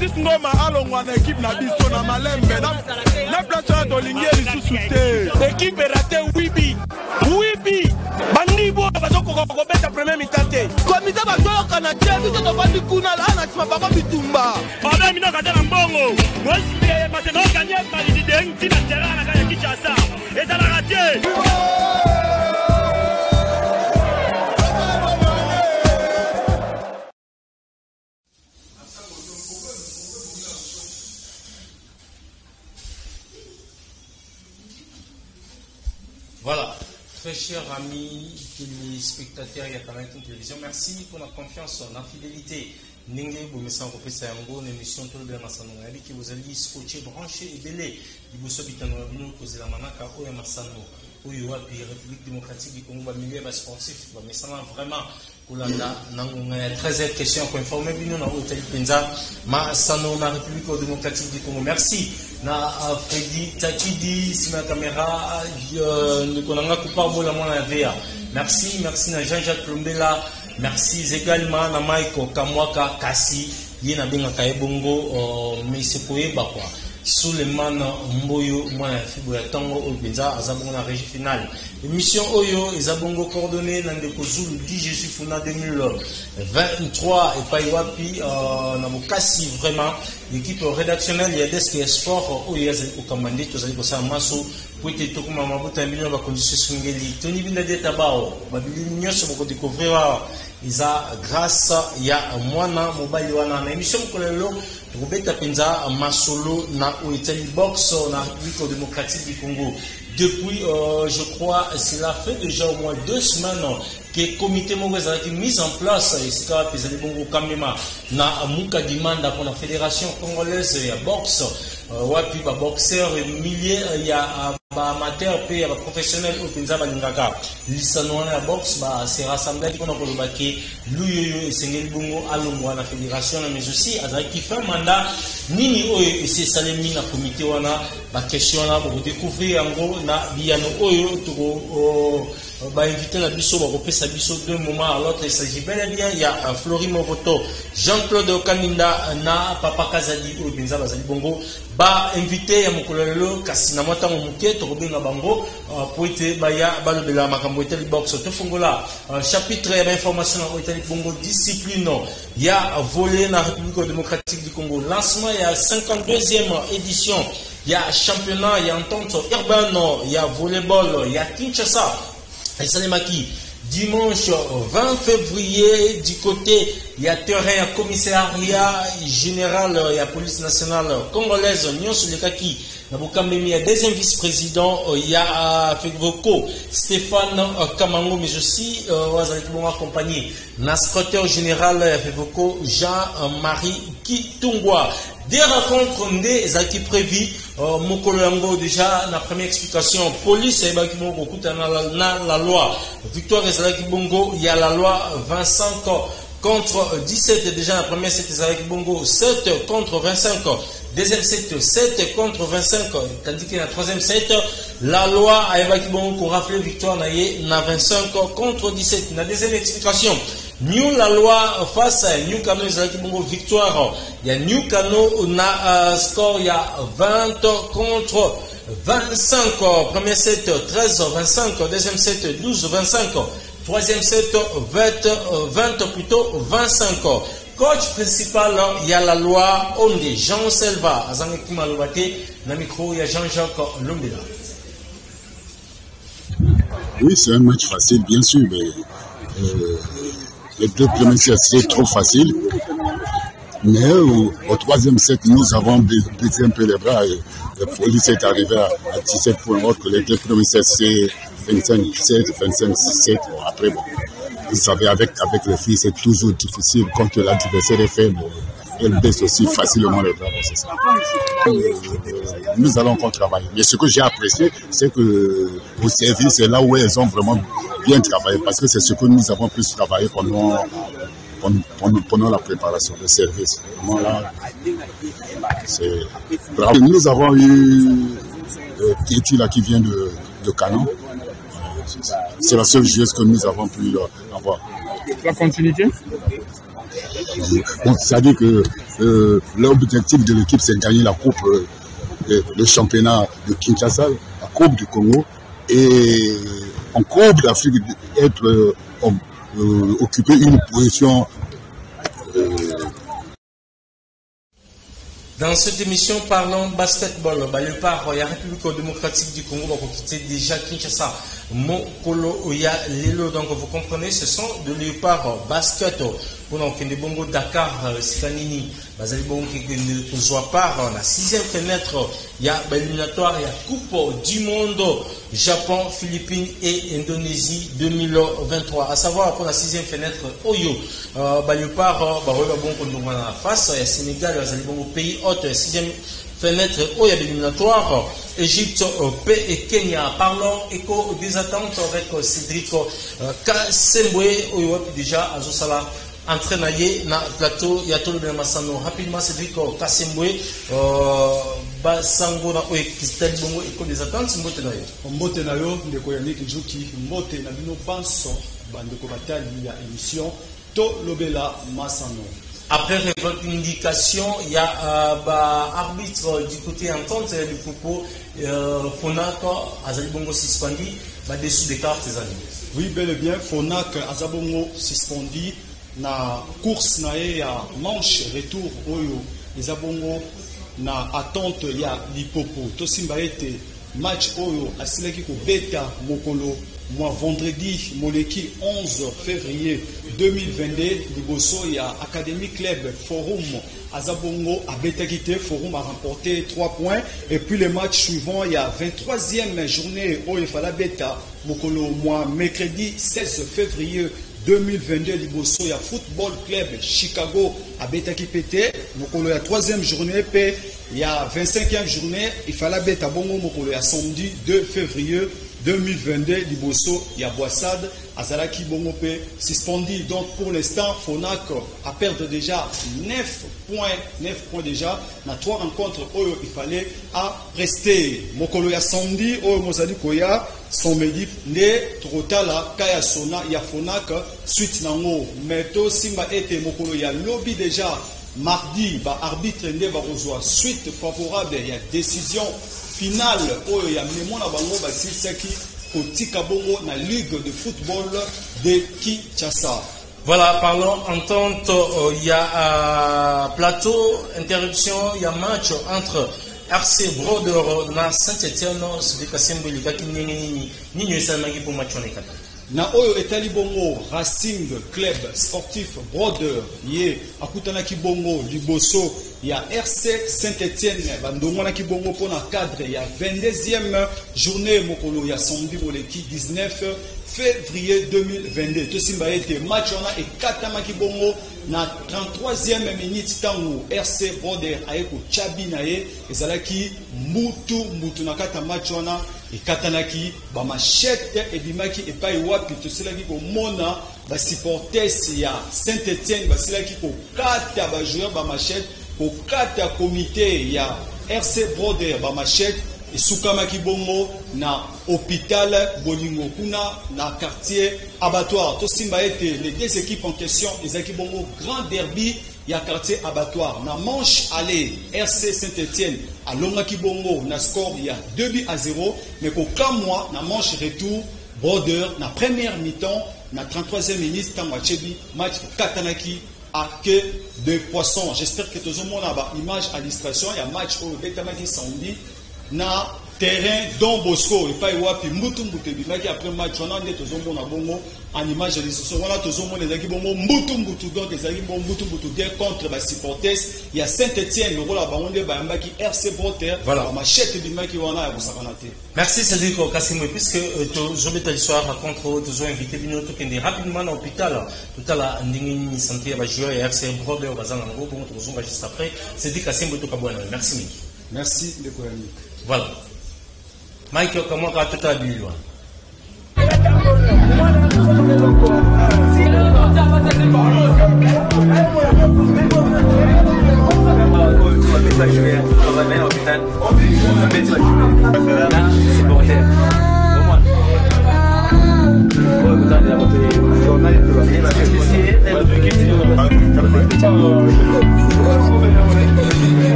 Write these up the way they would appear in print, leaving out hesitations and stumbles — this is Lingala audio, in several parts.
Francis Ngoma alongwa na équipe na biso na malembe na place de Linguer lisusu te. Équipe raté Wibi. Wibi. Bandibo bazoko kobeta premier mitante. Komite bazo kana tebi to bandi kuna la na sima bako bitumba. Obe mina kata na mbongo. Mwasi parce no gagné malidi de ntina terrain na kaya Kinshasa. Et ça l'a raté. Voilà, très chers amis téléspectateurs, il y a quand même une télévision. Merci pour la confiance, la fidélité. Ningue Boumessan Kopesa Yango, une émission tout le bien à Sanonabi qui vous a dit scotché, branché et belé. Il vous souhaite nous poser la manaka au Yamassano, au Yoapi, République démocratique du Congo, milieu sportif, mais ça va vraiment. Nango 13 questions pour informer bien na hôtel Penza ma sano na République démocratique du Congo. Merci na Freddy Takidi sur la caméra de konanga kupa bola mona VA. Merci na Jean-Jacques Lombela. Merci également na Michael Kamwaka Kasi yena benga kaebongo mesekoye bakwa. Suleiman Mboyo mwana fibo ya tango obenza azabongo na régie finale. Émission Oyo Ezabongo coordonnée dans le Zulu 10 je suis Funa 2023 et Paiwapi Namokasi vraiment l'équipe rédactionnelle il y a des sport Oyo au commandé tous allez ça masso pour te tokuma mabuta million ba condition sungeli Tony Binda de Tabao babili nyoso boko découvrir isa grâce ya mwana mobile wana na émission kolelo Robeta Penza Masolo na Oitali Box na République démocratique du Congo. Depuis, je crois, cela fait déjà au moins 2 semaines que le comité Mouez a été mis en place. Et c'est quand même Bongo Kamema na Mouka demande pour la fédération congolaise de boxe. Wapi ba boxeur milliers il y a amateur et professionnel au Penza Balingaka. Lisano na boxe ba se rassembler qu'on a kolobaki Luyoyo et Sengeli Bongo alongwa na fédération mais aussi azaki fait mandat nini oyo c'est salemi na comité wana ba question na pour découvrir en gros na biano oyo to ba inviter la biso ba kopesa biso 2 moments alors il s'agit bel et bien il y a Flori Movoto Jean-Claude Kaninda na Papa Kazadi au Penza Bazali Bongo ba invité ya mokolelo kasi na mota momuke to kobenga bango pour ete baya balobela makambo etali box to fongola chapitre ya information na etali bongo discipline ya volé na République démocratique du Congo lancement ya 52e édition ya championnat ya entente urbaine ya volleyball ya Kinshasa et Salemaki dimanche 20 février du côté il y a terrain commissariat général il y a police nationale congolaise Nyonso Lekaki na Bukambemi il y a deuxième vice-président il y a Fegoko Stéphane Kamango mais aussi wazali bon accompagné na secrétaire général Fegoko Jean-Marie Kitungwa. Des rencontres des prévues mokolo yango déjà la première explication police et bakimo kokuta na la loi victoire ezalaki bongo il y a la loi 25 contre 17 déjà la première set ezalaki bongo 7 contre 25 deuxième set 7 contre 25 tandis que la troisième set la loi a évacué bongo pour rafler victoire na 25 contre 17 la deuxième explication New la loi face à New Kano ezalaki bongo victoire il y a New Kano na score il y a 20 contre 25 premier set 13 25 deuxième set 12 25 troisième set 20 plutôt 25 coach principal il y a la loi Onde Jean Selva azangaki malobate na micro il y a Jean-Jacques Lombela. Oui, c'est un match facile bien sûr mais les 2 premiers sets, c'est trop facile. Mais au 3e set, nous avons baissé un peu les bras et la police est arrivée à 17 points. Alors que les 2 premiers sets, c'est 25-7, 25-7. Après, bon, vous savez, avec les filles, c'est toujours difficile. Quand l'adversaire est faible, elle baisse aussi facilement les bras. C'est ça. Nous allons encore travailler. Mais ce que j'ai apprécié, c'est que au service, c'est là où elles ont vraiment bien travaillé parce que c'est ce que nous avons pu travailler pendant la préparation de service. Là, nous avons eu Kéti là qui vient de Canon. C'est la seule joueuse que nous avons pu avoir. La continuité? Bon, c'est-à-dire que l'objectif de l'équipe, c'est de gagner la coupe, le championnat de Kinshasa, la coupe du Congo, et en coupe d'Afrique, occuper une position. Dans cette émission, parlons basketball. Le part, il y a la République démocratique du Congo, va quitter déjà Kinshasa. Mokolo, il y a Lilo, donc vous comprenez, ce sont de léopard basket. Pendant que les bongo Dakar, Skanini, Bazali Bongo qui ne soit pas, la 6e fenêtre, il y a l'éliminatoire, il y a Coupe du Monde, Japon, Philippines et Indonésie 2023. À savoir, pour la 6e fenêtre, Oyo, léopard, bon, la face, il y a Sénégal, Bazali Bongo pays hôte, 6e fenêtre, il y a l'éliminatoire, Égypte, paix et Kenya. Parlons écho des attentes avec Cédric Kasembwe, Oyo, déjà, à Zosala. Entraîné na plateau ya tolo de Massano rapidement Cédric Kasembwe basango na Oekistel bongo école des attentes mbote na yo ndeko ya Nick Juki mbote na bino banso bandeko batali ya émission to lobela Massano. Après revendication, il y a arbitre du côté entente du propos Fonac Azalibongo suspendu dessous des cartes des amis. Oui, bel et bien Fonac Azalibongo suspendu na course na ya manche retour oyo ezabongo na attente ya lipopo to simba ete match oyo asilaki ko beta mokolo moi vendredi moleki 11 février 2022 liboso ya Academy Club Forum azabongo abetaki te Forum a remporté 3 points et puis le match suivant il y a 23e journée oyo fala beta mokolo moi mercredi 16 février 2022 liboso ya Football Club Chicago abetaki pété mokolo ya 3e journée pe ya 25e journée il fallait beta bongo mokolo ya samedi 2 février 2022 liboso ya Boissade azalaki bongo pe suspendu. Donc pour l'instant Fonac a perdu déjà 9 points déjà na 3 rencontres oyo il fallait à rester mokolo ya samedi oyo mozali koya somedi ne trotala kaya sona ya Fonac suite nango meto simba ete mokolo ya lobby déjà mardi ba arbitre nde ba kozwa suite favorable ya décision finale oyo ya memona bango ba sisaki kotika bongo na ligue de football de Kinshasa. Voilà, parlons entente, il y a plateau, interruption, il y a match entre RC Brodeur na Saint-Etienne, c'est Kasembwe Ligaki Nini Sanagi pour match on est na oyo etali bongo Racing Club Sportif Brodeur ye akutana ki bongo liboso ya RC Saint-Etienne bandongona ki bongo pona cadre ya 22e journée mokolo ya samedi moleki 19 février 2022 to simba ete match on a et katama ki bongo na 33e minute tango RC Brodeur ayeko chabi na ye ezalaki mutu na kata match on a et katanaki ba machette et bimaki et pas wapi to selaki ko mona ba supporters ya Saint-Etienne ba selaki ko kata ba joueur ba machette ko kata comité ya RC Brodeur ba machette et sukamaki bongo na hôpital Bolingo kuna na quartier abattoir to simba ete les deux équipes en question ezaki bongo grand derby ya quartier abattoir na manche aller RC Saint-Etienne à Longaki Bongo na score il y a 2-0 mais qu'au mois na manche retour Brodeur na première mi-temps na 33e minute tant match Katanaki à queue de poisson. J'espère que tout le monde a une image à l'illustration. Il y a match au Betamaki Samedi na terrain Don Bosco et pas wapi mbutu bimaki après match on a tout le monde a bongo en image à l'illustration. On a tout le monde les équipes bongo mbutu donc les équipes mbutu contre les supporters. Il y a Saint-Etienne le rôle à Baronde Bayambaki RC Brodeur voilà machette bimaki wana ya Busakanate. Merci Cédric Kasembwe puisque je vais l'histoire raconte toujours invité bino to kende rapidement à l'hôpital tout à la ndingini santé ba joueur RC Brodeur bazana ngo bon toujours juste après Cédric Kasembwe to kabwana. Merci Miki. Merci de Koyani. Voilà. Mike, comment tu as tout habillé? C'est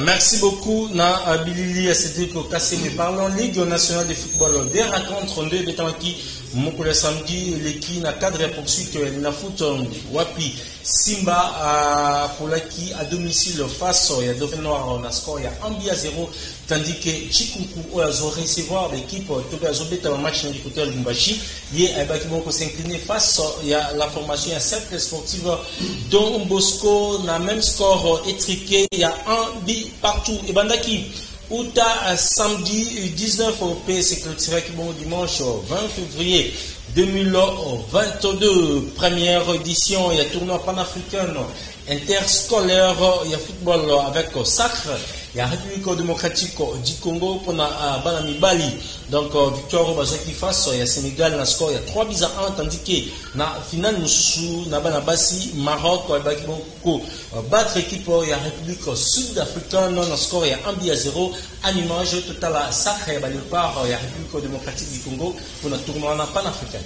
Merci beaucoup na Bilili Cédric Kassé. Parlons Ligue nationale de football. Des rencontres de Betanki Mokole samedi l'équipe na cadre de poursuite na foot Wapi Simba pour qui à domicile face il y a Dauphin Noir na score il y a 1-0 tandis que Chikuku a recevoir l'équipe Tobe Azobeta un match du côté de Lumbashi hier qui vont s'incliner face il y a la formation il y a cercle sportive dont Bosco na même score étriqué il y a 1 partout et Bandaki Outa samedi 19 au PS clôturé qui bon dimanche 20 février 2022 première édition il y a tournoi panafricain interscolaire il y a football avec Sacre il y a République démocratique du Congo pour Banami Bali donc victoire bazaki face il y a Sénégal na score il y a 3-1 tandis que na finale mususu na Banabasi Maroc baki bon battre équipe il y a République sud-africaine na score il y a 1-0 à l'image total Sacre il y a République démocratique du Congo pour le tournoi panafricain.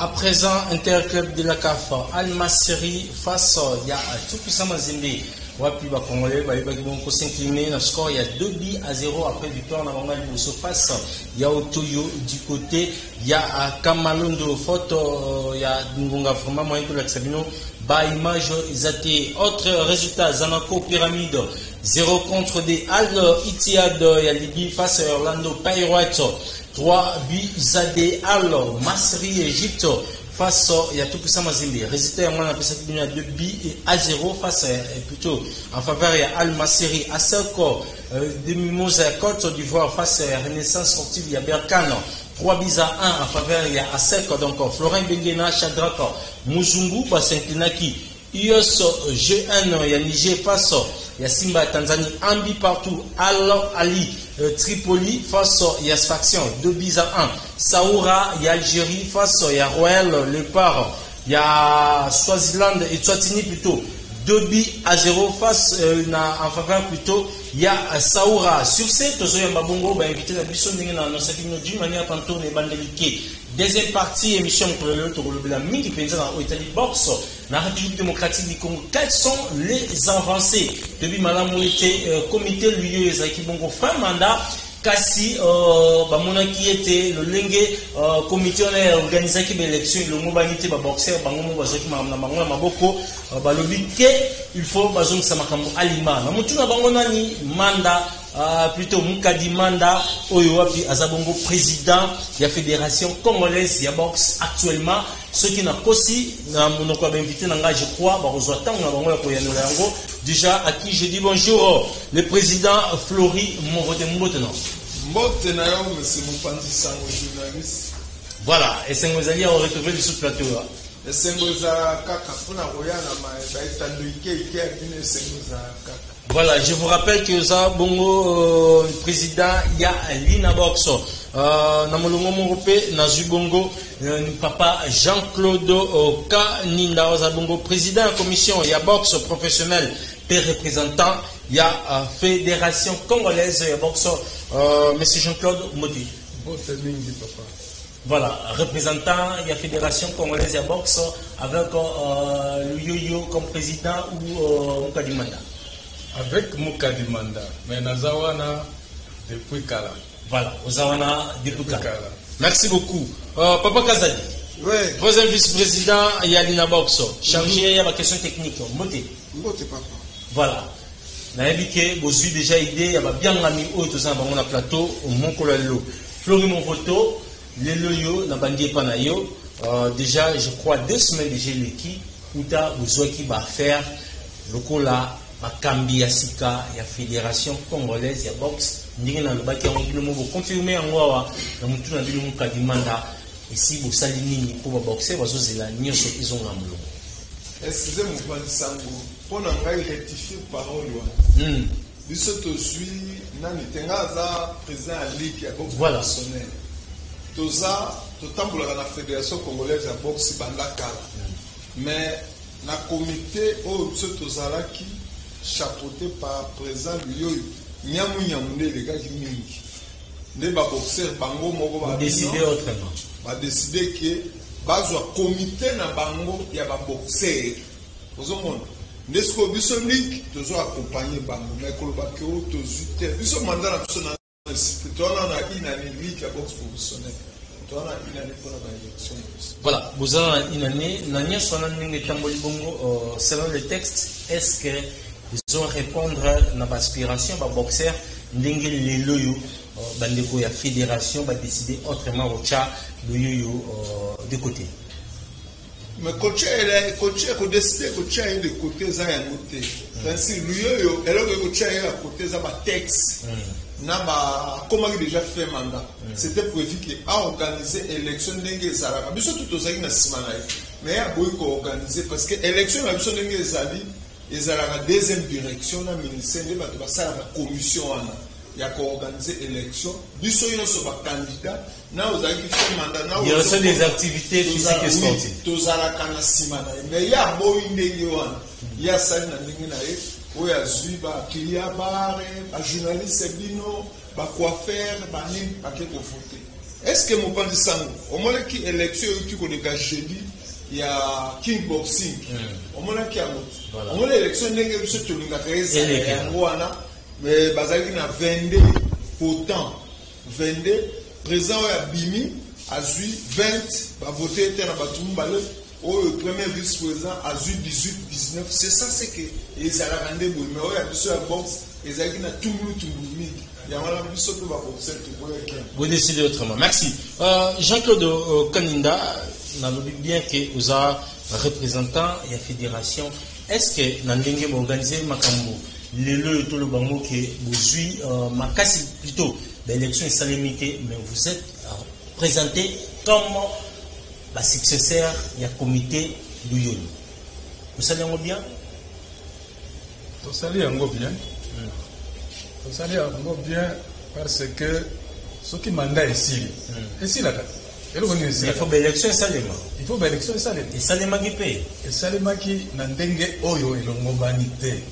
À présent, interclub de la CAF, Al-Masri face, il y a tout puissant Mazembe. Wapi ba Congolais, ba vont s'incliner. Le score, il y a 2-0 après victoire. On a une face. Il y a Otoyo du côté. Il y a Kamalondo. Faute, il y a Ngunga vraiment moyen que l'Axabino. Ba image, Zate. Autre résultat, Zanako Pyramide. 0 contre des Al-Ittihad. Il y a Libye face à Orlando Pirates. 3 buts Zadé Al-Masri Égypte face il y a tout puissant Mazembe. Résultat on a appelé 2 buts à 0 face plutôt en faveur il y a Al-Masri à Seko de Mimosa Côte d'Ivoire face à Renaissance Sportive il y a Berkane 3 buts à 1 en faveur il y a Aseko donc Florent Bengena Shadraka Muzungu Basentinaki IOS G1 il y a Niger face il y a Simba Tanzanie Ambi partout Ali Tripoli face il y a Sfaxion 2 buts à 1 Saoura il y a Algérie face il y a Royal Léopard il y a Swaziland et Swatini plutôt 2 buts à 0 face en faveur plutôt il y a Saoura sur cette Babongo va inviter la mission d'une manière tantôt les bandelike. Deuxième partie émission pour le Mingi Penza dans l'Italie Box dans la République démocratique du Congo. Quelles sont les avancées depuis Madame Mouité comité lui Zaki Bongo fin mandat Kasi bamona qui était le lengue comité on a organisé qui l'élection le mobilité ba boxer bango bazaki na bango maboko balobi ke il faut bazong samakambo alima na mutuna bango nani manda plutôt Mukadi Manda oyo wapi azabongo président de la fédération congolaise ya boxe actuellement ceux qui n'a kosi na monoko invité nanga je crois ba ozwata na bango ya koyanola yango déjà à qui je dis bonjour le président Flori Morote Mboteno Mbote na yo monsieur Mopanzi Sango journaliste voilà et c'est nous allons retrouver le sous-plateau et c'est nous za kaka pona koyana ma ba etandoike ike akine c'est nous za kaka. Voilà, je vous rappelle que ça, bongo président, il y a Lina Box, Namolongo Morope, Nazubongo, papa Jean-Claude Kaninda, Zabongo, président de la commission, il y a Box professionnel, père représentant, il y a fédération congolaise, il y a Box, monsieur Jean-Claude Modi. Voilà, représentant, il y a fédération congolaise, il y a Box, avec le Yo-Yo comme président ou Mukadimanda. Avec Mukadimanda, mais Nazawana depuis Kala. Voilà, Nazawana depuis Kala. Merci beaucoup. Papa Kazadi, oui. Troisième vice-président, il y a Lina Boxo. Chargé, il y a ma question technique. Moté. Moté, papa. Voilà. Naïbike, vous avez déjà idée, il y a bien ami haut, tout ça, on a plateau, au Monkolalo. Flori mon photo, les loyo, na bandie panayo. Déjà, je crois 2 semaines déjà l'équipe, où tu as besoin qui va faire le coup là. Makambi ya sika ya fédération congolaise ya boxe ndenge na lobaki ya ngilo mo confirmer ngwa na mutu na bilo Mukadimanda ici bo sali nini pour ba boxer bazozela nyonso izonga mulongo. Excusez-moi Mopanzi Sango pour na ngai rectifier parole wa biso tozwi nani tenga za président ya ligue ya boxe professionnel toza totambola na fédération congolaise ya boxe bandakala mais na comité au biso tozalaki chapeauté par président Luyoyo Nyamu Nyamunde les gars qui mingi les boxeurs bango moko ba décider autrement ba décider que bazwa comité na bango ya ba boxeur ozomona nesko biso ligue tozo accompagner bango mais ko ba ke o tozu te biso mandat na biso na tona na inani ligue ya boxe professionnel tona inani pour la élection. Voilà, vous avez une année nanya sona ninge tamboli bongo selon le texte est-ce que ils ont répondre à l'aspiration des boxeurs ndenge les loyo bandeko ya fédération va décider autrement au chat le yo de côté mais coach ko décider coach est de côté za ya côté ainsi lui yo elle le coach est à côté za ba texte na ba comment déjà fait mandat c'était prévu que a organiser élection ndenge zalaka biso tout ozaki na simana mais a boy ko organiser parce que élection na biso ndenge zali ils ont la deuxième direction dans le ministère de la commission il y a organisé l'élection biso yo so ba candidat na ozaki fait mandat na il y a des activités physiques et sportives tozala kana simana mais il y a boy ndenge wana il y a ça na ndenge na ye oya zui ba client bare ba journaliste bino ba coiffeur ba ni ba ke ko voter est-ce que mon pan de sang au moins qui élection tu connais que jeudi il y a king boxing au moins qui a au moins l'élection n'est que ce que nous avons créé mais bazali na 22 votants 22 président ya bimi a 20 va voter était na batumbalé le premier vice-président a 18 19 c'est ça c'est que les arabes mais il y a sur la boxe les aïe na tout il y a un biso pour boxer vous décidez autrement. Merci. Jean-Claude Kaninda n'a bien que vous avez représentant de la fédération. Est-ce que dans l'engagement organisé Makambo le tout le bango que vous suivez Makasi plutôt l'élection est salimité mais vous êtes présenté comme la successeur du comité Luyoni. Vous savez bien? Vous savez bien. Vous savez bien parce que ce qui mandat ici, ici là. Il faut une élection salement. Il faut une élection salement. Et salement qui paye. Et salement qui n'endenge oyo et l'homobanité.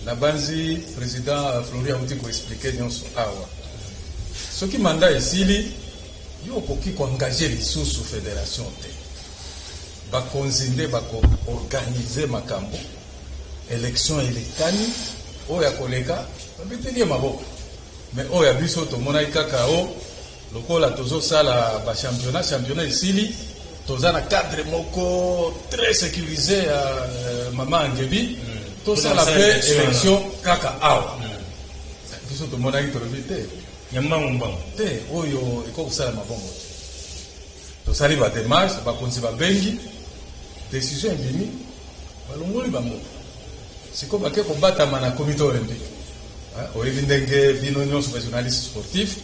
La banzi président Florian Moutiko expliqué dans son awa. Ce qui mandat ici, il faut qu'il engage les sous fédération. Va consigner, va organiser makambo. Élection et les cani. Oya kolega, abiteli maboko. Mais oya biso to mona kakao, lokola tozo sala ba championnat ici, toza na cadre moko très sécurisé à Mama Ngebi, to sala pe élection kaka awa. Biso to mona to lebite. Yamba mbang. Te oyo iko kusala mabongo. To sali ba démarche, ba konzi ba bengi, décision bimi, balongoli bango. C'est comme que combattre dans le comité olympique. Au évindenge bino nyonso ba journaliste sportif,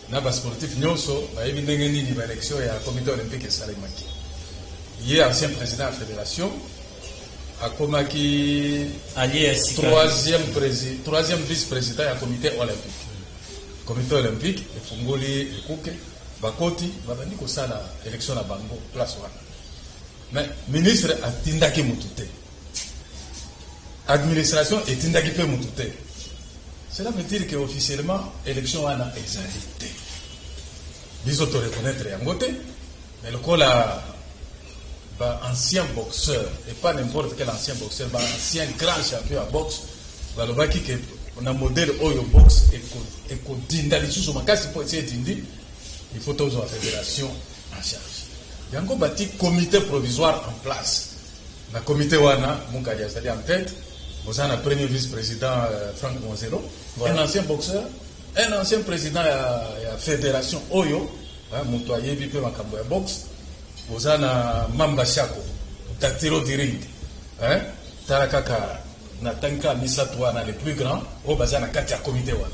na ba sportif nyonso ba évindenge nini ba élection ya comité olympique et salimaki. Hier ancien président de la fédération a komaki allié troisième vice-président du comité olympique. Comité olympique et fungoli ekuke bakoti babandi ko sala élection na bango place wana. Mais ministre atindaki mutute. Administration est indagipé moutoute. Cela veut dire qu'officiellement, l'élection a exalité. Ils ont reconnaître un côté, mais le col a ancien boxeur, et pas n'importe quel ancien boxeur, ancien grand champion à boxe, on a un modèle Oyo boxe et qu'on dit dans les sous pour essayer d'indi, il faut toujours la fédération en charge. Il y a un bâti comité provisoire en place. Le comité Wana, mon cas, c'est-à-dire en tête. Vous avez un premier vice-président Franck Monzelo, un ancien boxeur, un ancien président de la fédération Oyo, Montoyer Bipé Makamboya Box. Vous avez un Mamba Chako, Tatiro Diring, Tarakaka, Natanka Misatouana, les plus grands, au Bazana Katia Comité Wana.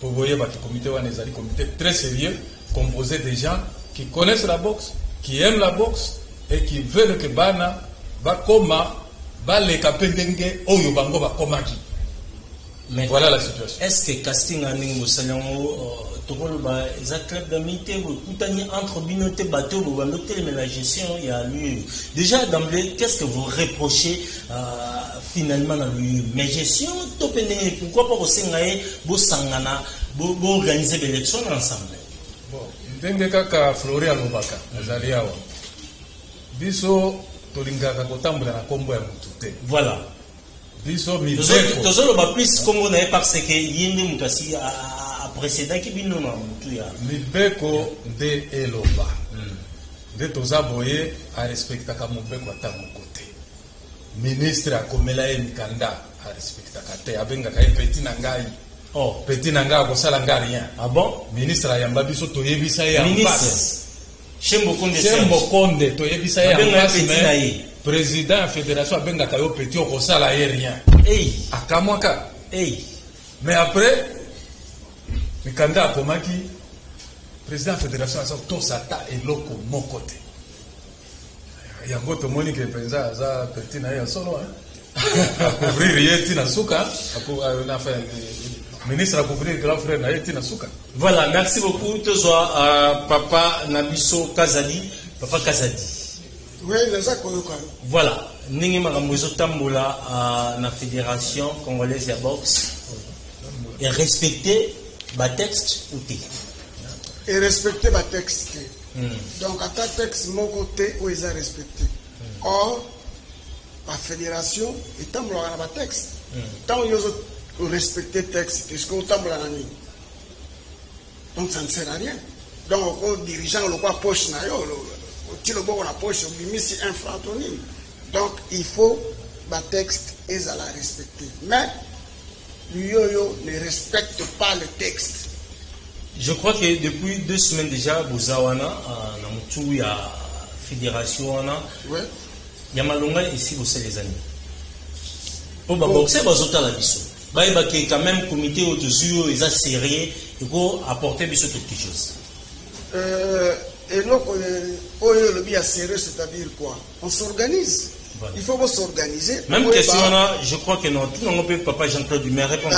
Pour vous voyez, votre comité Wana est un comité très sérieux, composé de gens qui connaissent la boxe, qui aiment la boxe et qui veulent que Bana Bakoma. Mais voilà la situation. Est-ce que casting en Ningo Salamo, club d'amitié, entre binoté bateau, mais la gestion, il y a lieu. Déjà d'emblée, qu'est-ce que vous reprochez finalement dans lui? Mais gestion, pourquoi pas au Sengae, Bosangana, organiser l'élection ensemble? Bon, Dengeka Florian Lobaka, Zaliawa. Biso. Voilà. Biso mi plus comme on est parce que yende mutasi a précédent qui bino na mutu ya mibeko de eloba de toza boye a respecta ka mobeko ata mokote ministre akomela ye mikanda a respecta ka te abenga ka petit na ngai petit na ngai ko sala ngai rien. Ah bon? Ministre ayamba biso toyebisa ye en face. Chembo Konde, to yebisa ya mais président de la fédération benga kayo petit au kosala rien. Akamwaka. Mais après Mikanda akomaki président de la fédération a tout sata et loko mon côté. Yango to moni ke penza za petit na ya solo couvrir yeti na suka na fait ministre a couvrir grand frère na yeti na suka. Voilà, merci beaucoup. Papa Nabiso Kazadi. Papa Kazadi. Oui, voilà. Ningi Maramozo Tambola na Fédération Congolaise de Boxe. Et respecter le texte ou et respecter ma texte. Donc à ta texte mon côté où ils ont respecté. Or la fédération est en bloquant ma texte. Tant ils ont respecté le texte, est-ce qu'on t'a bloqué? Donc ça ne sert à rien. Donc au dirigeant le quoi poche na yo, le bon la poche, on si un franc. Donc il faut ma texte et à la respecter. Mais l'UYO ne respecte pas le texte. Je crois que depuis 2 semaines déjà, Bouzawana, il y a la fédération, il y a Malonga ici, vous savez les années. Pour boxer, vous avez la biso. Il y a quand même un comité au-dessus, ils ont serré, il faut apporter quelque chose. Et donc, le bien serré, c'est-à-dire quoi? On s'organise. Voilà. Il faut s'organiser. Même question, je crois que non, tout le monde peut, papa Jean-Claude Dumais répondre.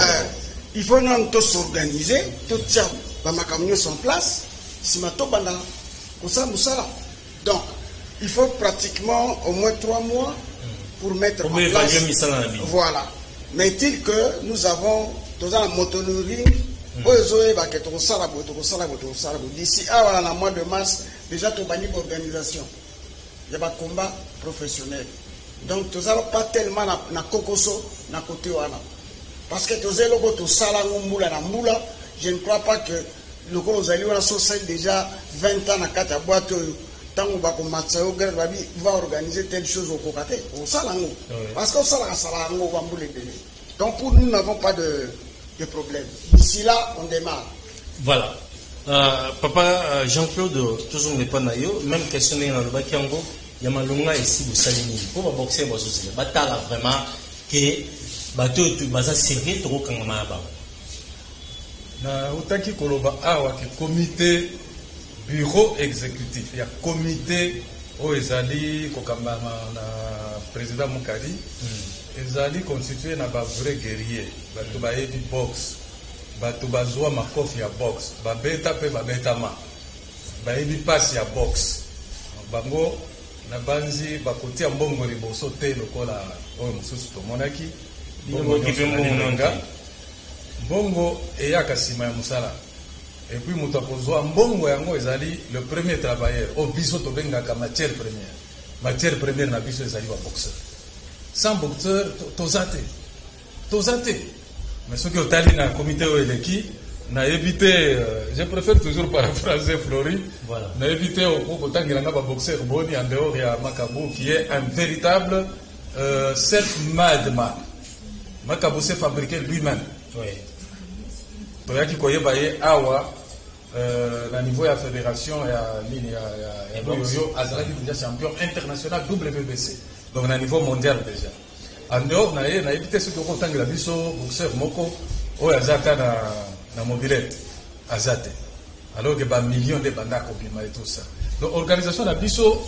Il faut nous s'organiser, tout ça. Ma camion sont en place, si ma top comme ça. Donc, il faut pratiquement au moins 3 mois pour mettre en place. Voilà. Mais il que nous avons dans la motonerie, d'ici à la mois de mars, déjà tout banni d'organisation. Il y a un combat professionnel. Donc, nous n'avons pas tellement na kokoso na côté wana. Parce que nous avons tout ça là, je ne crois pas que le gros déjà 20 ans à 4 boîtes. Tant qu'on va organiser telle chose au Kokate, on s'en parce qu'on s'en va donc pour nous, nous n'avons pas de problème. D'ici là, on démarre. Voilà. Papa Jean-Claude, toujours n'est pas naïo, même question dans le Bakiango, il y a Malonga ici, vous savez, pour boxer, vous savez, bataille vraiment que bateau tu baza serré trop quand on a na utaki koloba awa ke comité bureau exécutif il y a comité o ezali kokambama na président Mukadi ezali constitué na ba vrai guerrier bato ba yebi box bato bazwa makofi ya box babeta pe babetama ba yebi passe ya box bango na banzi bakotia mbongo liboso te lokola oyo mususu tomonaki Bongo et Yakasima ya Musala. Et puis Moutakozwa, Bongo yango ezali le premier travailleur. Au biso to bengaka matière première. Matière première na biso ezali wa boxeur. Sans boxeur, tozate. Mais ce qui est allé dans le comité Oeleki, n'a évité, je préfère toujours paraphraser Flori, voilà. N'a évité au Tangiranga boxeur Boni en dehors il y a Makabou qui est un véritable self-made man. Makabou s'est fabriqué lui-même. Oui. Toyaki koyeba ye awa na niveau de la fédération il y a déjà champion international WBC. Donc na niveau mondial déjà. En dehors na évité ce que autant que la biso boxeur moko o azata na mobilette azate. Alors que ba millions de banda kobima et tout ça. Donc organisation na biso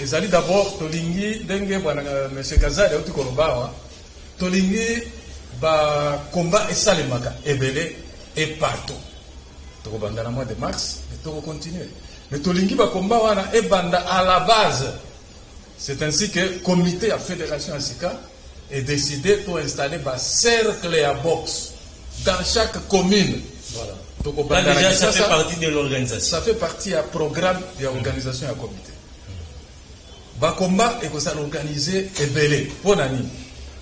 ezali d'abord tolingi ndenge bwana monsieur Kazali auti kolobawa tolingi ba combat et salemaka ebele et partout. Toko banda na mois de mars et toko continuer. Mais tolingi ba combat wana e banda à la base. C'est ainsi que comité à fédération Ansika est décidé pour installer un cercle à boxe dans chaque commune. Voilà. Là, déjà, ça fait partie de l'organisation. Ça fait partie du programme de l'organisation et du comité. Le combat est organisé et belé. Pour Nani,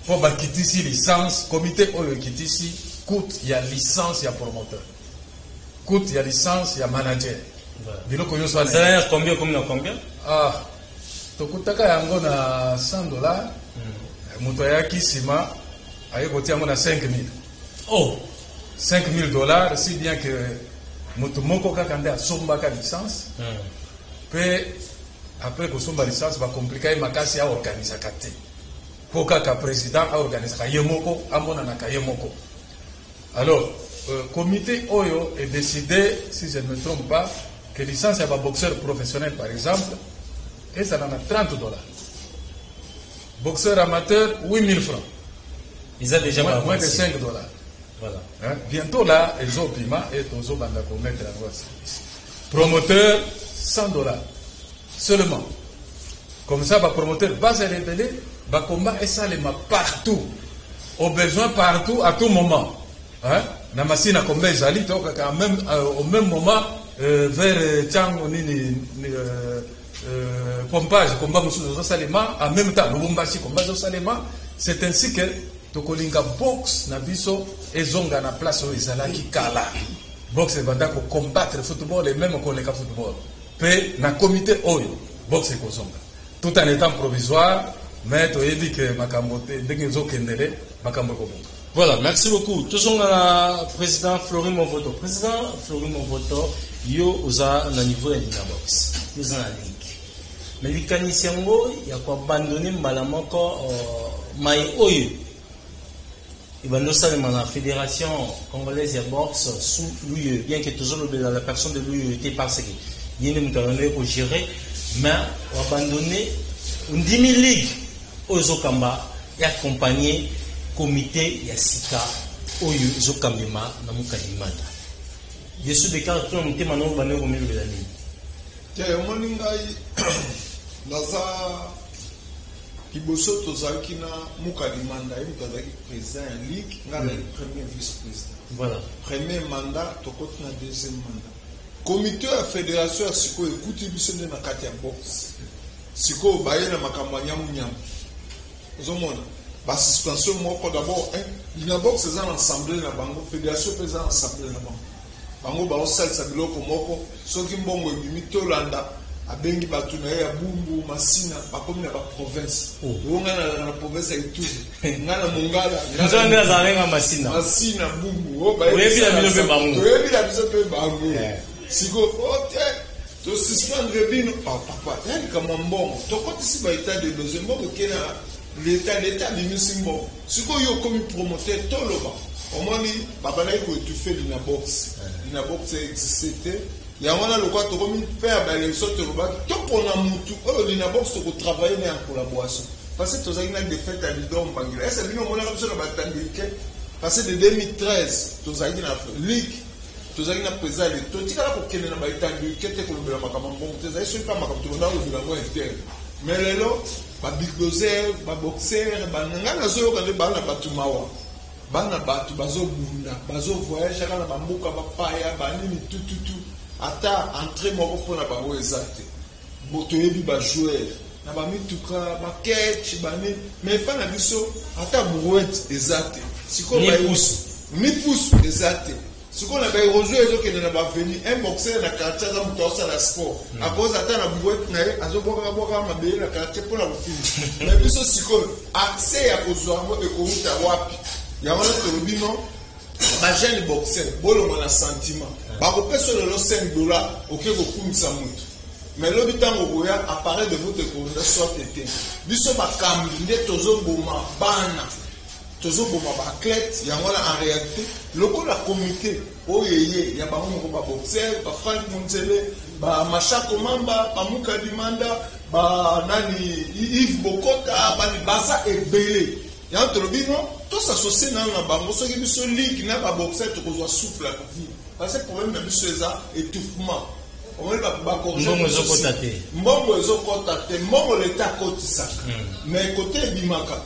pour quitter ici licence, comité qui ici coûte, il y a licence, il y a promoteur. Coûte, il y a licence, il y a manager. Voilà. Ça veut dire combien? Ah. Tokutaka yango na $100, moto yaki sima ayekoti yango na 5 000. Oh, $5 000, si bien que moto moko kaka nde asombaka licence. Pe après que somba licence va compliquer makasi à organiser kate. Pour kaka président a organiser yemoko amona na kayemoko. Alors, comité Oyo est décidé, si je ne me trompe pas, que licence à un boxeur professionnel par exemple. Et ça en a $30. Boxeur amateur, 8 000 francs. Ils ont déjà moins de $5. Voilà. Hein? Bientôt là, ils ont pima et ils ont mettre en voie service. Promoteur, $100. Seulement. Comme ça, le promoteur va se révéler, va combattre et ça les partout. Au besoin partout, à tout moment. Hein? Na machine à combat, au même moment, vers Tchango nini pompage combat musuzo salema en même temps Lubumbashi combat salema. C'est ainsi que tokolinga box na biso ezonga na place o ezalaki kala. Box banda ko combattre football et même ko leka football. Pe na comité oyo box ko zonga. Tout en étant provisoire, mais tu as dit que makambo te ndenge zokendele makambo ko bonga. Voilà, merci beaucoup. Tout le monde, président Flori Movoto. Président Flori Movoto, yo oza na niveau ya Dinabox. Yo za na ligue. Mais likanisi yango ya ko abandonner malamoko mai oyo. Ibando salema na fédération congolaise ya boxe sous lui, bien que toujours la personne de lui était parce que yene mutane ko gérer, mais o abandonner une 10 000 ligue ozo kamba ya accompagner comité ya sika oyo ezokambema na mukalimanda yesu de cas tout mutema no bane ko melo belani te omoni ngai naza kiboso tozalaki na mukalimanda ye tozalaki président ya ligue ngala premier vice président voilà premier mandat tokoti na deuxième mandat comité ya fédération ya siko ekuti biso nde na kati ya boxe siko baye na makambo ya nyamu ozomona ba suspension moko d'abord Dinabox c'est un ensemble na bango fédération pesa ensemble na bango ba osalisa biloko moko soki mbongo ebimi tolanda abengi batu na ya Bumbu Masina bakomi na ba province ngana na province ya Ituri ngana Mongala nzanga zalenga Masina Bumbu o ba yebi la biso pe bango yebi la biso pe bango siko ote to suspendre bino papa yani kama mbongo tokotisi ba état de besoin mbongo kena l'état bimusimbo siko yo comme promoteur toloba omoni babana ko étouffer Dinabox existait yango na lokwa to comme faire ba élection toloba to pona mutu o Dinabox to travailler en collaboration parce que tozaki na défaite à Lidom Bangila est-ce bino mona comme ça na batandike parce que de 2013 tozaki na ligue tozaki na président le totika ko kene na batandike te ko lobela makambo tozaki so kama makambo to na lobela ngo interne mais lelo ba bulldozer ba boxer ba ngana zo yoka de bana batu mawa bana batu bazo bunda bazo voyage kana ba mbuka ba paya ba nini tututu ata entrée moko pona ba ngo exact boto yebi ba joueur na ba mituka ba catch ba ni mais pas na biso ata brouette exact siko ba mi pousse exact siko na ba rozo ezo na ba veni un boxeur na quartier za mutosa la sport a cause ata na brouette na azo boka mabele na quartier pour la film mais biso siko accès ya kozwa mo e ko uta wapi ya wana to bino ba jeune boxeur bolo na sentiment ba ko peso le $5 oke ko kumisa mutu mais lobi tango koya apparaît de votre courant soit été biso ba kambi nde tozo boma bana tozo boma ba athlète ya wana en réalité loko la comité oyeye ya ba mo ba boxeur ba Frank Munzele ba Machako Mamba ba Mukalimanda ba nani Yves Bokota ba ni baza ebele ya tolobino to s'associer na bango soki biso ligue na ba boxeur to kozwa souffle la vie parce que problème na biso eza étouffement on va corriger mbongo ezokota te mbongo l'état kotisa mais côté bimaka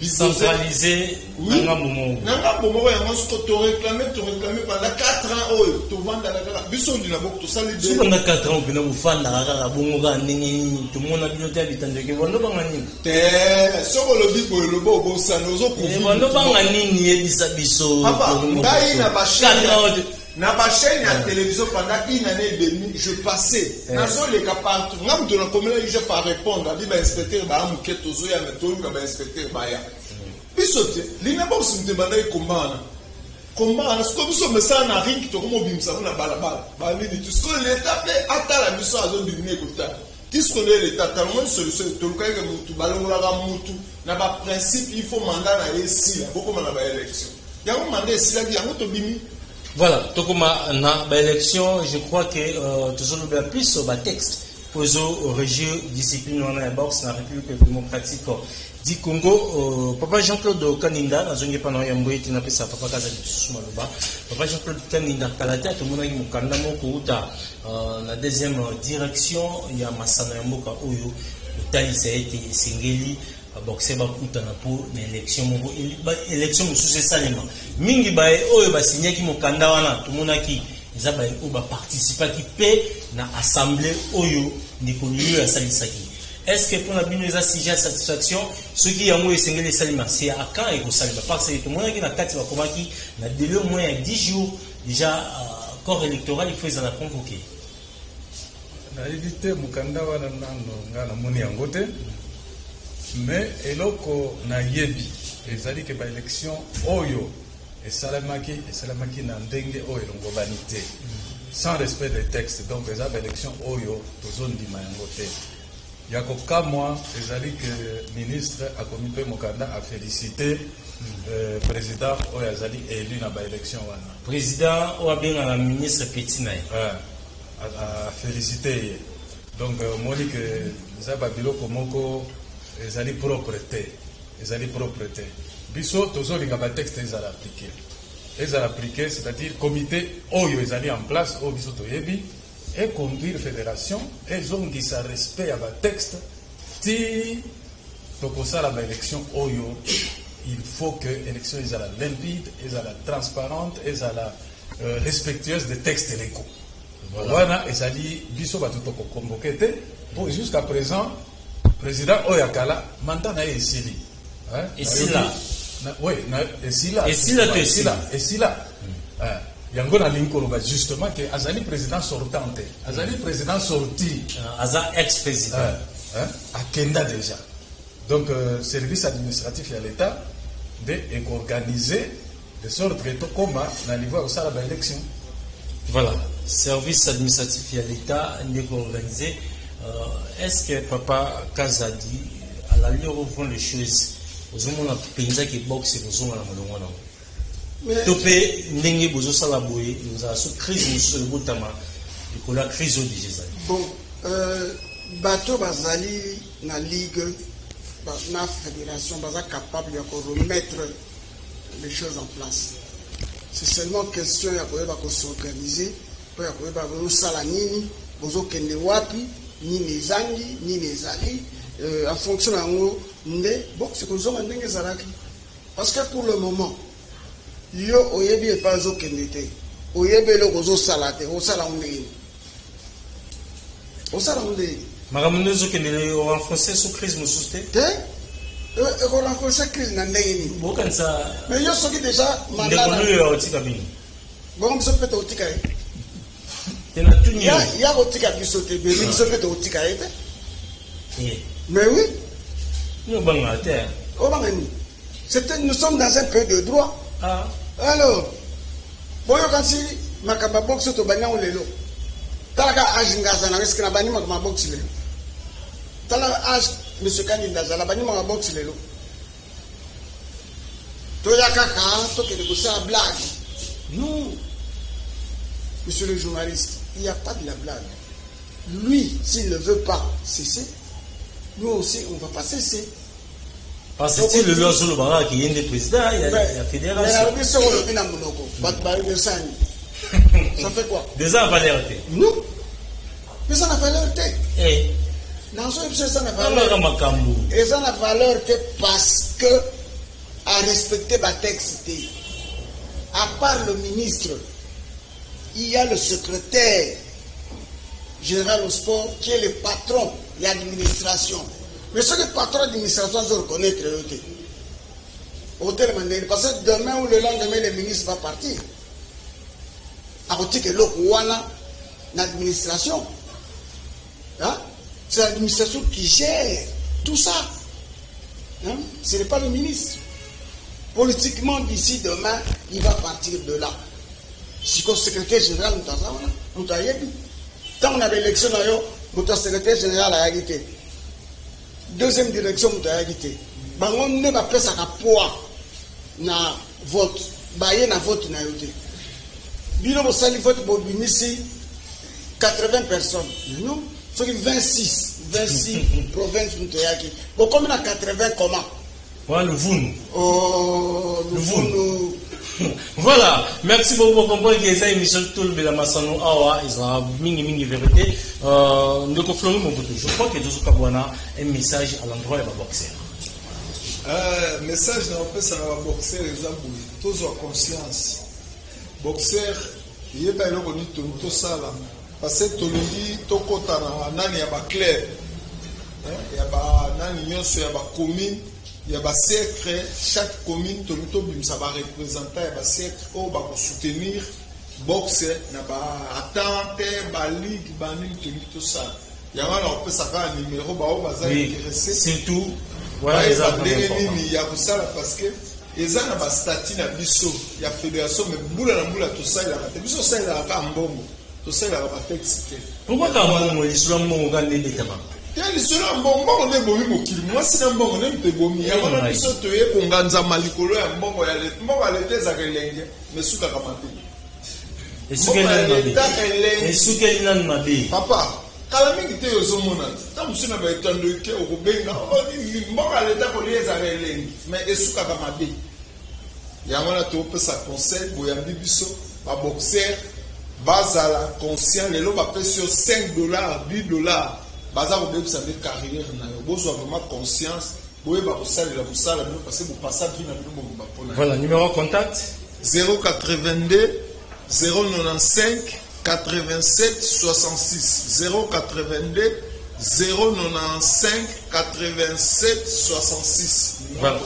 centralisé nanga bomo ya mosco to réclamer pendant 4 ans oyo to vanda la biso Dinabox to sali de pendant 4 ans bino mufanda kaka bongo ka nini to mona bino te bitande ke bondo banga nini te soko lo bibo lo bo sana ozo ko bondo banga nini yebisa biso ngai na ba na ba chaîne ya télévision pendant 1 année et demie je passais nazo le partout ngam to na komela je fa répondre abi ba inspecteur ba amuke tozo ya metolo ba inspecteur ba ya bisote Dinabox mtebanda ikombana kombana sko biso mesa na ring to komo bimsa na balabala ba nini tout ce que l'état pe atala biso azo dimine kota tisko le l'état tellement solution to luka ke mutu balongola ga mutu na ba principe il faut mandat na yesi boko na ba élection yango mandat esila yango to bimi. Voilà, Tokoma na élection, je crois que toujours le plus bas texte pour régir discipline dans la boxe dans la République démocratique du Congo. Papa Jean-Claude Kaninda, dans une époque où il n'a pas sa papa Kazali Soumaloba. Papa Jean-Claude Kaninda, Kalata, tout le monde a eu Kandamo Kouta, la deuxième direction, il y a Massana Mboka Oyo, Taï Saïti Singeli. Boxer bakuta na po na élection moko élection mususu salema mingi ba oyo ba signé ki mokanda wana tumonaki ils ont participé qui paient dans l'assemblée Oyo, Nicolio et Salisaki. Est-ce que pour la bine des sujet à satisfaction, ceux qui ont eu les salima, c'est à quand et au salima? Parce que moi, qui n'a pas qui n'a délai au moins 10 jours, déjà, corps électoral, il faut les convoquer. Na évité Mukanda wana na moni yangote, mais eloko na yebi, ezali ke ba élection Oyo. Et Salamaki n'a ndenge oyo longobanité sans respect des textes. Donc les élections oyo tozone di mayangote yako kamwa ezali que ministre a commis pe mokanda a félicité président oyo azali élu na ba élection wana président o abenga na ministre Petina a félicité. Donc moni que za ba biloko moko ezali propreté biso tozolinga ba texte ezala appliqué, c'est-à-dire comité oyo ezali en place o biso toyebi et conduire fédération et zongi sa respect à ba texte ti tokosala ba élection oyo. Il faut que l'élection ezala limpide, ezala transparente, ezala respectueuse des textes légaux. Voilà, ezali biso ba tutoko convoqué pour jusqu'à présent président Oyakala mandat na esili. Et si là, oui, et si là, yango na linkolo ba justement que azali président sortante, azali président sorti, aza ex-président, akenda déjà. Donc service administratif à l'État de organiser de sorte que tout comme na niveau au sala ba élection. Voilà, service administratif à l'État de organiser. Est-ce que Papa Kazadi à la lieu revoit les choses? Vous avez un pays qui boxe, vous avez un topé, n'engagez vous aussi la bouée, vous avez sous crise, sur le bout de main, et la crise au digésal. Bon, bateau Bazali, la ligue, la fédération, Baza capable de remettre les choses en place. C'est seulement question de s'organiser, pour que salanini, vous avez wapi, ni les angi, ni les ali. En fonction de bon, c'est comme ça parce que pour le moment, yo oyebi et pas zo kenete, oyebi le gozo salate, o salamé, o salamé. Madame zo kenete o renforcer sous crise nous soutient. Et on renforcer crise n'andeni. Bon comme ça. Mais yo soki déjà malade. De au tika bini. Bon, ça peut au tika. Tena tout ni. Ya au tika bisoté, mais ça peut au tika été. Mais oui. Nous sommes à terre. Nous sommes dans un pays de droit. Ah. Alors, quand si makamba boxe to banya olelo. Talaga ajingaza na risque na bani makamba boxe lelo. Talaga aj monsieur candidat za la bani makamba boxe lelo. To yakaka to ke de ça blague. Non. Monsieur le journaliste, il n'y a pas de la blague. Lui, s'il ne veut pas cesser, nous aussi, on ne va pas cesser. Parce que si le loi sur le barrage qui est le président, il y a la fédération. Ça fait quoi? Des ans à valeur. Non. Mais ça n'a valeur. Eh. Dans ce sens, ça n'a valeur. Et ça n'a valeur parce que, à respecter ma texte, à part le ministre, il y a le secrétaire général au sport qui est le patron de l'administration. Mais ce que le patron de l'administration doit reconnaître, parce que demain ou le lendemain, le ministre va partir. Que l'administration, hein? C'est l'administration qui gère tout ça. Hein? Ce n'est pas le ministre. Politiquement, d'ici demain, il va partir de là. Si le secrétaire général nous a dit, tant on avait l'élection, notre secrétaire général a agité. Deuxième direction, nous a agité. On ne va pas faire un poids na vote. Baye na vote na yote. Bino mo sali vote pour ici 80 personnes. Non, c'est 26 provinces nous a agité. Bon, comme on a 80 comment? Ouais, le Voun. Oh, le Voun. Voilà, merci beaucoup pour comprendre que ça émission tout le monde masano awa ils ont mini vérité nous confirmons mon vote. Je crois que Dozo Kabwana un message à l'endroit de la boxer. Message na opesa na boxer les abouis tous en conscience. Boxer Il y a un sala. Parce que Tolondi, Tokota, Nani, Yaba Claire, Yaba Nani, Yaba commune, Yaba secret, chaque commune, Tolito, ça va représenter, Yaba secret, oh, va soutenir, boxe, Yaba attente, Yaba ligue, Bani, Tolito, ça. Yaba, on peut savoir un numéro, Bah, on va s'intéresser. C'est tout. Voilà les affaires. Il y a ça parce que. Et ça, il y a un statut de biso, il y a fédération, mais boula na boula, tout ça, il y a un biso, ça, il y a un bongo. Tout ça, il y a un texte. Pourquoi quand on est sur le monde, on gagne des témoins? Il y a un bongo, on est bon, moi, c'est un bongo, on est bon. Il y a un biso, tu es qu'on gagne un malicolo, un bongo, il y a un bongo, il y a un mais sous la camate. Et sous quel nom m'a dit? Papa. Quand même, il y a un moment, quand vous avez un temps de quai au Bénin, mais est-ce que vous avez il y a un peu de conseil, vous avez dit, un boxeur, basala, conscient, les gens appellent sur $5, $10, basala, vous avez une carrière, vous avez vraiment conscience, vous avez parce que vous passez à vie. Voilà, numéro de contact 082 095 87 66 082 095 87 66. Voilà.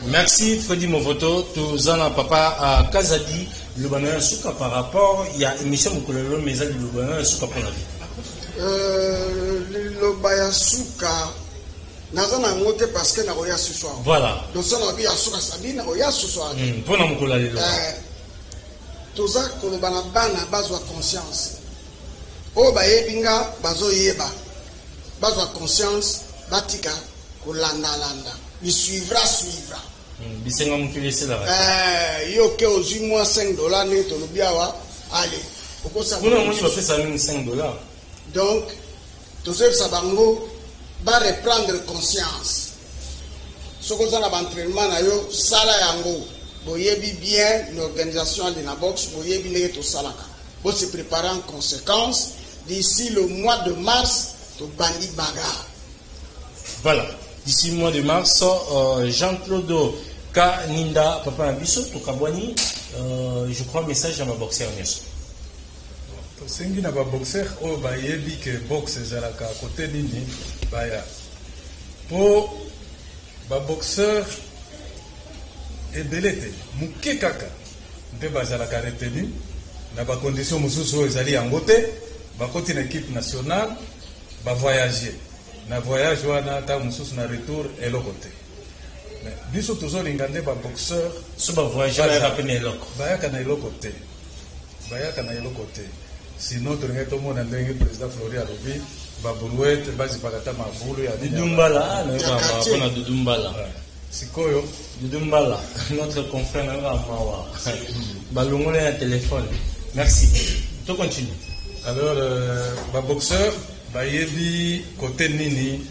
Merci Freddy Movoto. Tous en papa à Kazadi, le banana souka par rapport. Il y a émission Mukololo mais le banana souka pour la vie. Le bayasuka. Nazana ngote parce que na roya ce soir. Voilà. Donc ça na biya souka sabi na roya ce soir. Pour na mukolalo. Toza kolobana bana bazwa conscience. O bayebinga bazo yeba. Bazwa conscience batika kolanda landa. Il suivra. Bisenga mukilese la. Yo ke ozi moi $5 ne to lobiawa allez. Pourquoi ça? Vous n'avez pas fait ça même $5. Donc toza sabango va reprendre conscience. Ce que ça na entraînement na yo sala yango. Boyebi bien l'organisation de la boxe, boyebi nege to salaka. Bo se préparer en conséquence d'ici le mois de mars to bandi bagarre. Voilà. D'ici le mois de mars, Jean-Claude Kaninda, Papa Abisso, Tokabwani, je crois message à ma boxeur. C'est un boxeur, oh, bah, il dit que boxe, c'est à côté de lui. Pour un boxeur, et belete, muke kaka, de bazalaka retenu, na ba condition mususu ezali yangote, ba koti na équipe nationale, ba voyager. Na voyage wana ta mususu na retour elokote. Mais biso toujours lingande ba boxeur, so ba voyager na rapene eloko. Bayaka na elokote. Sinon to ngeto mona ndenge président Florian Lobi, ba brouette, bazi pakata mabulu ya Dudumbala, na ba pona Dudumbala. Sikoyo Dudumbala, notre confrère Mawa. Balongole un téléphone. Merci. Tu continues. Alors, ba boxeur, ba yebi côté nini,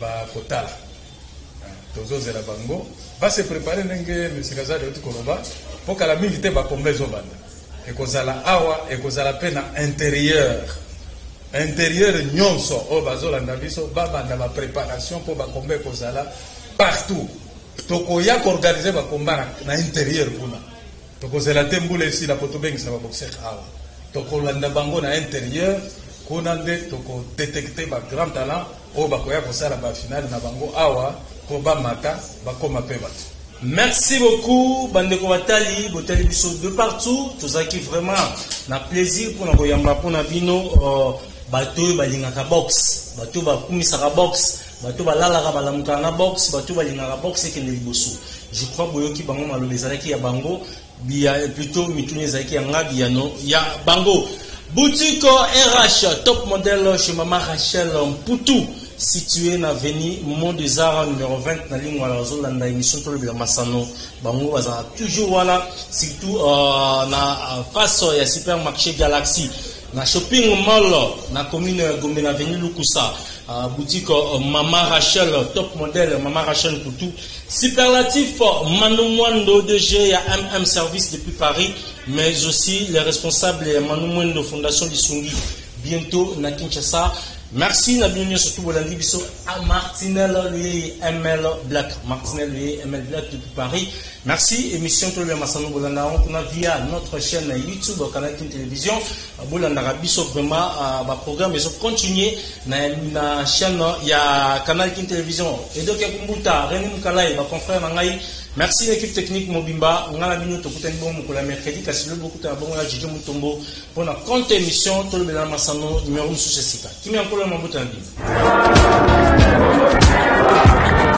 ba kotala. Tozo zela bango, va se préparer nenge monsieur Kazali otu koloba, pour que la milité ba kombezo banda. Et kozala awa, et kozala pena intérieur. Intérieur nyonso, o bazolanda biso, ba banda ba préparation pour ba kombe kozala partout. Tokoya organiser ba combat na intérieur kuna. Tokozela tembule ici la potobeng sa ba boxer awa. Tokolanda bango na intérieur kuna nde toko détecter ba grand talent o ba koya kosala ba finale na bango awa ko ba mata ba koma pe batu. Merci beaucoup bandeko batali botali biso de partout. Tozaki vraiment na plaisir pour na koyamba pour na bino bato balingaka box, bato bakumisaka box. Bato balalaka balamuka na box, bato balingaka box ekende liboso. Je crois boyoki bango malobi ezalaki ya bango, bia plutôt mituni ezalaki ya ngabi ya no ya bango. Boutique RH top modèle chez Maman Rachel Mputu, situé na avenue Mont des Arts numéro 20 na ligne wala zolanda émission to le Masano. Bango baza toujours wala surtout na face ya supermarché Galaxy. Na shopping mall na commune Gombe na avenue Lukusa. Boutique Maman Rachel, top modèle Maman Rachel Poutou. Superlatif Manoumondo DG, ya MM Service depuis Paris, mais aussi les responsables Manoumondo Fondation Lisungi, bientôt na Kinshasa. Merci na bienvenue surtout Bolandi Bisso à Martinel lui ML Black. Martinel lui ML Black depuis Paris. Merci. Émission Tolobela Masano Bolanda. On a via notre chaîne YouTube, Canal Télévision. Bolanda Rabiso vraiment programme. Ils ont continué na chaîne il y a Canal Télévision. Et donc Kumbuta, René Moukalai, ma confrère Nangai. Merci l'équipe technique Mobimba. On a la minute pour bon pour la mercredi. Cassilo beaucoup de bon la Jidjo Mutombo pour la compte émission Tolobela Masano numéro 1 sur ce site. Qui met encore le Mambutandi.